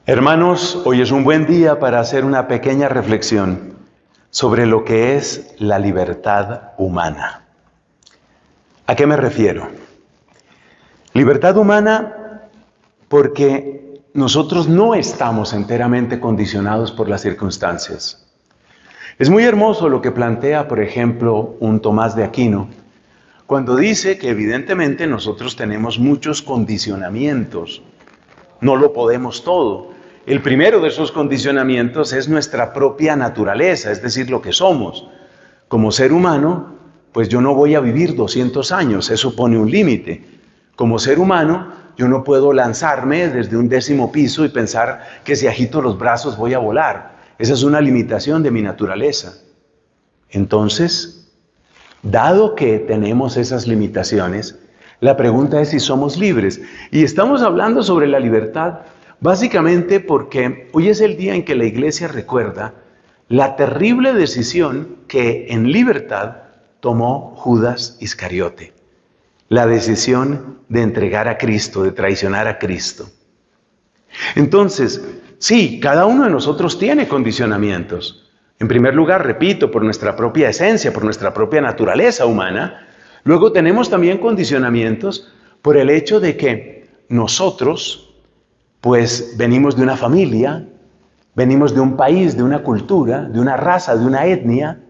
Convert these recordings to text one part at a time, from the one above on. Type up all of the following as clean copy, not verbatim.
Hermanos, hoy es un buen día para hacer una pequeña reflexión sobre lo que es la libertad humana. ¿A qué me refiero? Libertad humana porque nosotros no estamos enteramente condicionados por las circunstancias. Es muy hermoso lo que plantea, por ejemplo, un Tomás de Aquino, cuando dice que evidentemente nosotros tenemos muchos condicionamientos. No lo podemos todo. El primero de esos condicionamientos es nuestra propia naturaleza, es decir, lo que somos. Como ser humano, pues yo no voy a vivir 200 años, eso pone un límite. Como ser humano, yo no puedo lanzarme desde un 10º piso y pensar que si agito los brazos voy a volar. Esa es una limitación de mi naturaleza. Entonces, dado que tenemos esas limitaciones, la pregunta es si somos libres. Y estamos hablando sobre la libertad básicamente porque hoy es el día en que la Iglesia recuerda la terrible decisión que en libertad tomó Judas Iscariote. La decisión de entregar a Cristo, de traicionar a Cristo. Entonces, sí, cada uno de nosotros tiene condicionamientos. En primer lugar, repito, por nuestra propia esencia, por nuestra propia naturaleza humana. Luego tenemos también condicionamientos por el hecho de que nosotros, pues venimos de una familia, venimos de un país, de una cultura, de una raza, de una etnia.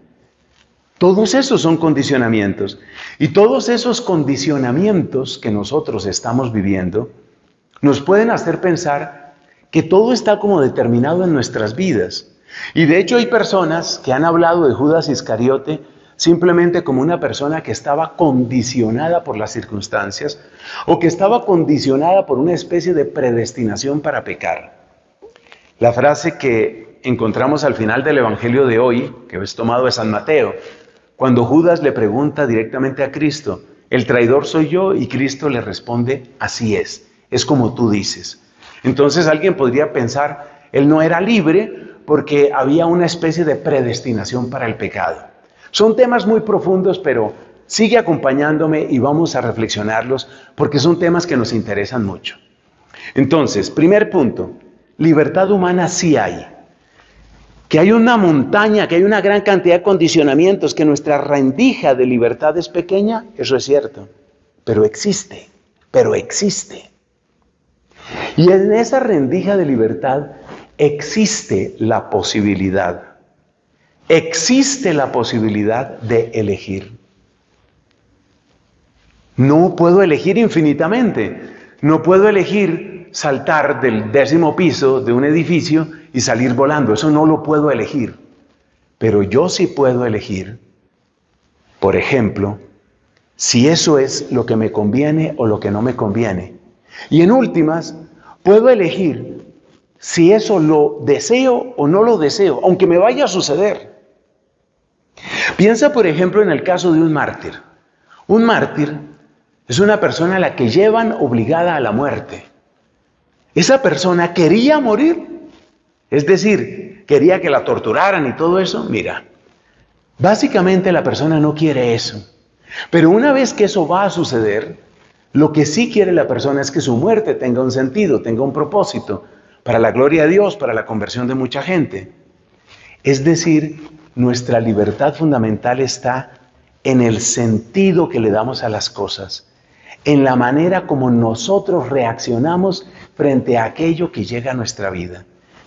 Todos esos son condicionamientos. Y todos esos condicionamientos que nosotros estamos viviendo nos pueden hacer pensar que todo está como determinado en nuestras vidas. Y de hecho hay personas que han hablado de Judas Iscariote simplemente como una persona que estaba condicionada por las circunstancias o que estaba condicionada por una especie de predestinación para pecar. La frase que encontramos al final del Evangelio de hoy, que es tomado de San Mateo, cuando Judas le pregunta directamente a Cristo, ¿el traidor soy yo? Y Cristo le responde, así es como tú dices. Entonces alguien podría pensar, él no era libre porque había una especie de predestinación para el pecado. Son temas muy profundos, pero sigue acompañándome y vamos a reflexionarlos porque son temas que nos interesan mucho. Entonces, primer punto, libertad humana sí hay. Que hay una montaña, que hay una gran cantidad de condicionamientos, que nuestra rendija de libertad es pequeña, eso es cierto, pero existe. Y en esa rendija de libertad existe la posibilidad. Existe la posibilidad de elegir. No puedo elegir infinitamente. No puedo elegir saltar del 10º piso de un edificio y salir volando. Eso no lo puedo elegir. Pero yo sí puedo elegir, por ejemplo, si eso es lo que me conviene o lo que no me conviene. Y en últimas, puedo elegir si eso lo deseo o no lo deseo, aunque me vaya a suceder. Piensa, por ejemplo, en el caso de un mártir. Un mártir es una persona a la que llevan obligada a la muerte. Esa persona quería morir, es decir, quería que la torturaran y todo eso. Mira, básicamente la persona no quiere eso. Pero una vez que eso va a suceder, lo que sí quiere la persona es que su muerte tenga un sentido, tenga un propósito, para la gloria de Dios, para la conversión de mucha gente. Es decir, nuestra libertad fundamental está en el sentido que le damos a las cosas, en la manera como nosotros reaccionamos frente a aquello que llega a nuestra vida.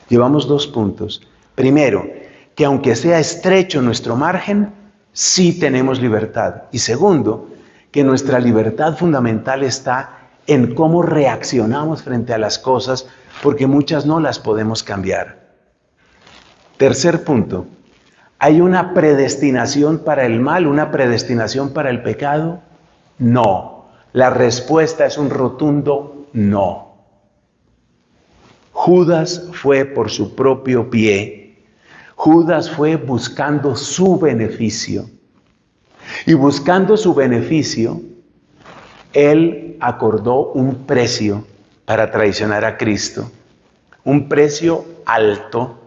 Llevamos 2 puntos. Primero, que aunque sea estrecho nuestro margen, sí tenemos libertad. Y segundo, que nuestra libertad fundamental está en cómo reaccionamos frente a las cosas, porque muchas no las podemos cambiar. Tercer punto, ¿hay una predestinación para el mal, una predestinación para el pecado? No. La respuesta es un rotundo no. Judas fue por su propio pie. Judas fue buscando su beneficio. Y buscando su beneficio, él acordó un precio para traicionar a Cristo. Un precio alto,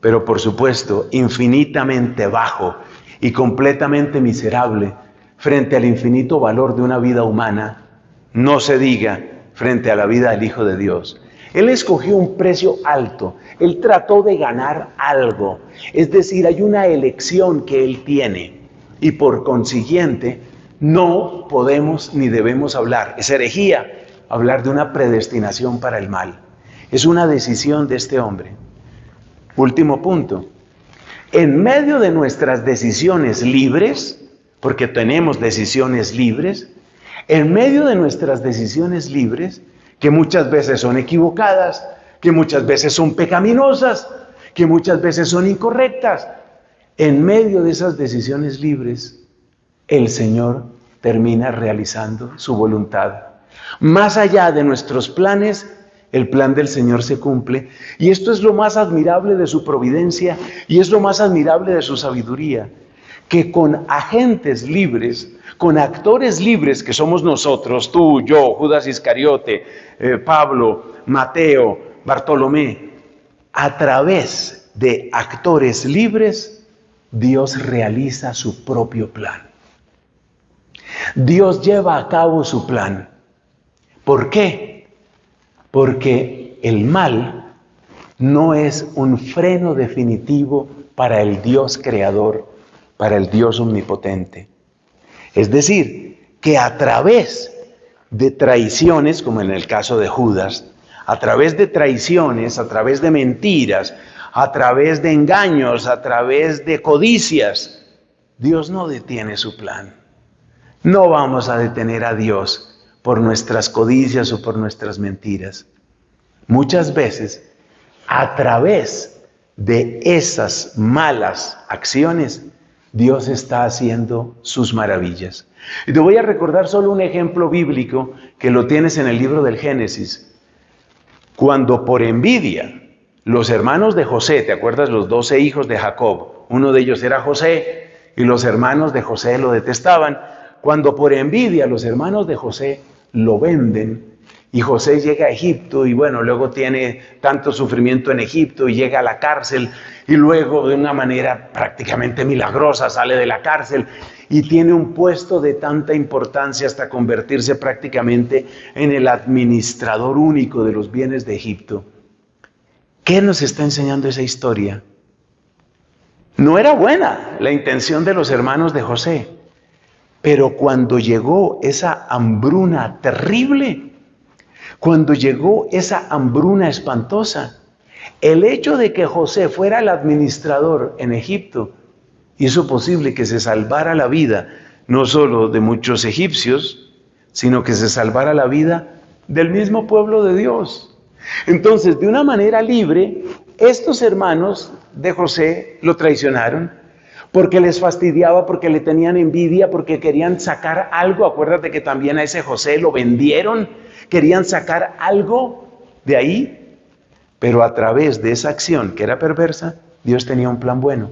pero por supuesto infinitamente bajo y completamente miserable frente al infinito valor de una vida humana, no se diga frente a la vida del Hijo de Dios. Él escogió un precio alto. Él trató de ganar algo. Es decir, hay una elección que Él tiene. Y por consiguiente, no podemos ni debemos hablar. Es herejía hablar de una predestinación para el mal. Es una decisión de este hombre. Último punto. En medio de nuestras decisiones libres, porque tenemos decisiones libres, en medio de nuestras decisiones libres, que muchas veces son equivocadas, que muchas veces son pecaminosas, que muchas veces son incorrectas, en medio de esas decisiones libres, el Señor termina realizando su voluntad. Más allá de nuestros planes, el plan del Señor se cumple. Y esto es lo más admirable de su providencia y es lo más admirable de su sabiduría, que con agentes libres, con actores libres que somos nosotros, tú, yo, Judas Iscariote, Pablo, Mateo, Bartolomé, a través de actores libres, Dios realiza su propio plan. Dios lleva a cabo su plan. ¿Por qué? Porque el mal no es un freno definitivo para el Dios creador, para el Dios omnipotente. Es decir, que a través de traiciones, como en el caso de Judas, a través de traiciones, a través de mentiras, a través de engaños, a través de codicias, Dios no detiene su plan. No vamos a detener a Dios por nuestras codicias o por nuestras mentiras. Muchas veces, a través de esas malas acciones, Dios está haciendo sus maravillas. Y te voy a recordar solo un ejemplo bíblico que lo tienes en el libro del Génesis. Cuando por envidia, los hermanos de José, ¿te acuerdas? Los 12 hijos de Jacob, uno de ellos era José y los hermanos de José lo detestaban. Cuando por envidia los hermanos de José lo venden y José llega a Egipto y bueno, luego tiene tanto sufrimiento en Egipto y llega a la cárcel y luego de una manera prácticamente milagrosa sale de la cárcel y tiene un puesto de tanta importancia hasta convertirse prácticamente en el administrador único de los bienes de Egipto. ¿Qué nos está enseñando esa historia? No era buena la intención de los hermanos de José, pero cuando llegó esa hambruna terrible, cuando llegó esa hambruna espantosa, el hecho de que José fuera el administrador en Egipto hizo posible que se salvara la vida, no solo de muchos egipcios, sino que se salvara la vida del mismo pueblo de Dios. Entonces, de una manera libre, estos hermanos de José lo traicionaron, porque les fastidiaba, porque le tenían envidia, porque querían sacar algo. Acuérdate que también a ese José lo vendieron, querían sacar algo de ahí, pero a través de esa acción que era perversa, Dios tenía un plan bueno.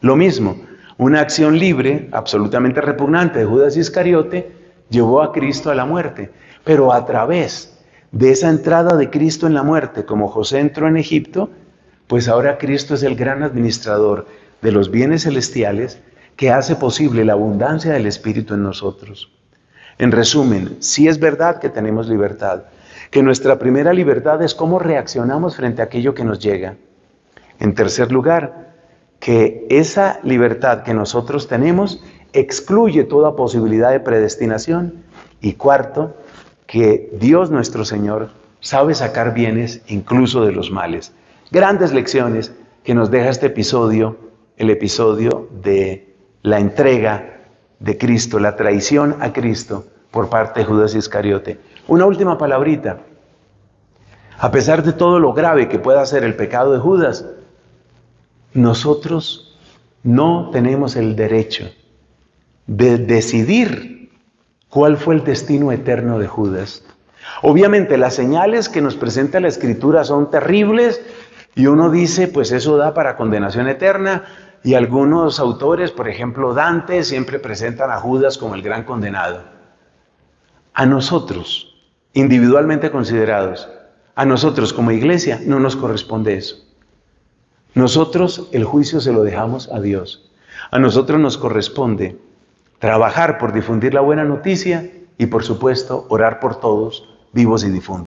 Lo mismo, una acción libre, absolutamente repugnante de Judas Iscariote, llevó a Cristo a la muerte, pero a través de esa entrada de Cristo en la muerte, como José entró en Egipto, pues ahora Cristo es el gran administrador de los bienes celestiales que hace posible la abundancia del Espíritu en nosotros. En resumen, sí es verdad que tenemos libertad, que nuestra primera libertad es cómo reaccionamos frente a aquello que nos llega. En tercer lugar, que esa libertad que nosotros tenemos excluye toda posibilidad de predestinación. Y cuarto, que Dios nuestro Señor sabe sacar bienes incluso de los males. Grandes lecciones que nos deja este episodio, el episodio de la entrega de Cristo, la traición a Cristo por parte de Judas Iscariote. Una última palabrita. A pesar de todo lo grave que pueda ser el pecado de Judas, nosotros no tenemos el derecho de decidir cuál fue el destino eterno de Judas. Obviamente las señales que nos presenta la Escritura son terribles y uno dice, pues eso da para condenación eterna. Y algunos autores, por ejemplo Dante, siempre presentan a Judas como el gran condenado. A nosotros, individualmente considerados, a nosotros como iglesia no nos corresponde eso. Nosotros el juicio se lo dejamos a Dios. A nosotros nos corresponde trabajar por difundir la buena noticia y por supuesto orar por todos, vivos y difuntos.